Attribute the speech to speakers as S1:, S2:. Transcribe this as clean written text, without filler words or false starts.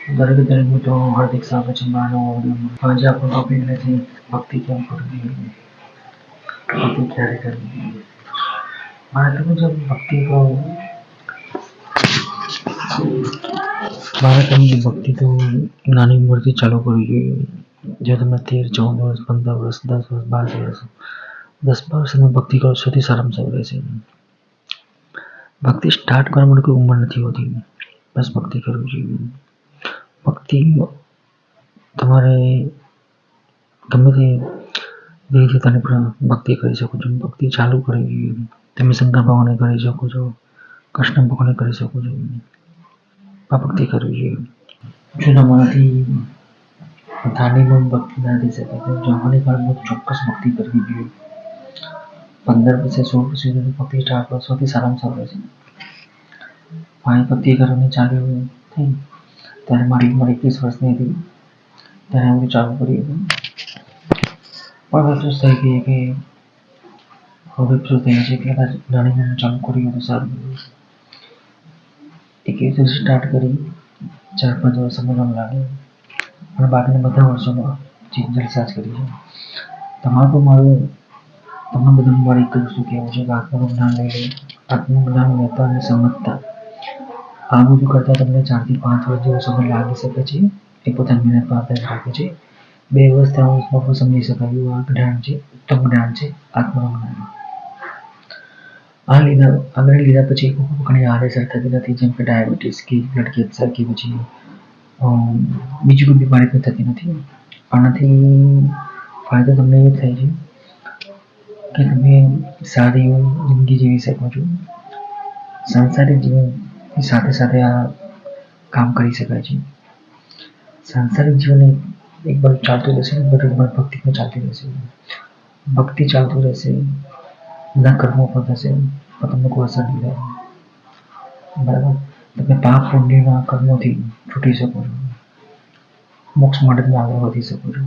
S1: દરેક દરેક મિત્રો હાર્દિક સ્વાગત છે માનવ આજે આપણો ટોપિક નથી ભક્તિ કેમ કરવી ભક્તિ ક્યારે કરવી મારે તમે જો ભક્તિ કહો મારે તમને ભક્તિ તો નાની ઉંમરથી ચાલુ કરવી જોઈએ જો તમે 13, 14 વર્ષ 15 વર્ષ 10 વર્ષ 12 વર્ષ 10-12 વર્ષની ભક્તિ કરો સૌથી સારામાં સારું રહેશે ભક્તિ સ્ટાર્ટ કરવા માટે કોઈ ઉંમર નથી હોતી બસ ભક્તિ કરવી જોઈએ ભક્તિ તમારે ગમે તે રીતે તમે પણ ભક્તિ કરી શકો છો ભક્તિ ચાલુ કરવી જોઈએ તમે શંકર ભગવાનને કરી શકો છો કૃષ્ણ ભગવાનને કરી શકો છો આ ભક્તિ કરવી જોઈએ જો તમારાથી ધાર્મિક ભક્તિ ના થઈ શકે તો જવાની કાળમાં ચોક્કસ ભક્તિ કરવી જોઈએ 15 પછી 16 પછી ભક્તિ સ્ટાર્ટ કરો સૌથી સારામાં સારું રહેશે મારી ભક્તિ કરવાની ચાલુ થઈ ત્યારે મારી ઉંમર 21 વર્ષની હતી ત્યારે હું ચાલુ કર્યું હતું પણ અફસોસ થઈ ગઈ કે હવે શું થયું છે કે નાની ચાલુ કર્યું હતું સારું 21 વર્ષ સ્ટાર્ટ કરી 4-5 વર્ષ સમજવાનું લાગ્યું અને બાકીના બધા વર્ષોમાં જલસા જ કરી છે તમારું મારું તમને બધું મારે એક જ વસ્તુ કહેવું છે કે આત્માનું જ્ઞાન લઈ લે આત્માનું જ્ઞાન લેતા અને સમજતા આ બધું કરતાં તમને 4 થી 5 વર્ષ જેવો સમય લાગી શકે છે એ પોતાની મહેનત પર આધાર રાખે છે 2 વર્ષ 3 વર્ષમાં સમજી શકાય એવું આ જ્ઞાન છે ઉત્તમ જ્ઞાન છે આત્માનું જ્ઞાન આગળ લીધા પછી ઘણી આડઅસર થતી નથી જેમ કે ડાયાબિટીસ કે બ્લડ કેન્સર કે પછી બીજી કોઈ બીમારી પણ થતી નથી આનાથી ફાયદો તમને એ થાય છે કે તમે સારી જિંદગી જીવી શકો છો સાંસારિક જીવનની સાથે સાથે આ કામ કરી શકાય છે સાંસારિક જીવન એક બાજુ ચાલતું રહેશે બધું ભક્તિ પણ ચાલતી રહેશે ભક્તિ ચાલતું રહેશે બધા કર્મો પણ થશે પણ તમને કોઈ અસર નહીં થાય બરાબર તમે પાપ પુણ્યના કર્મોથી છૂટી શકો છો મોક્ષ માટે તમે આગળ વધી શકો છો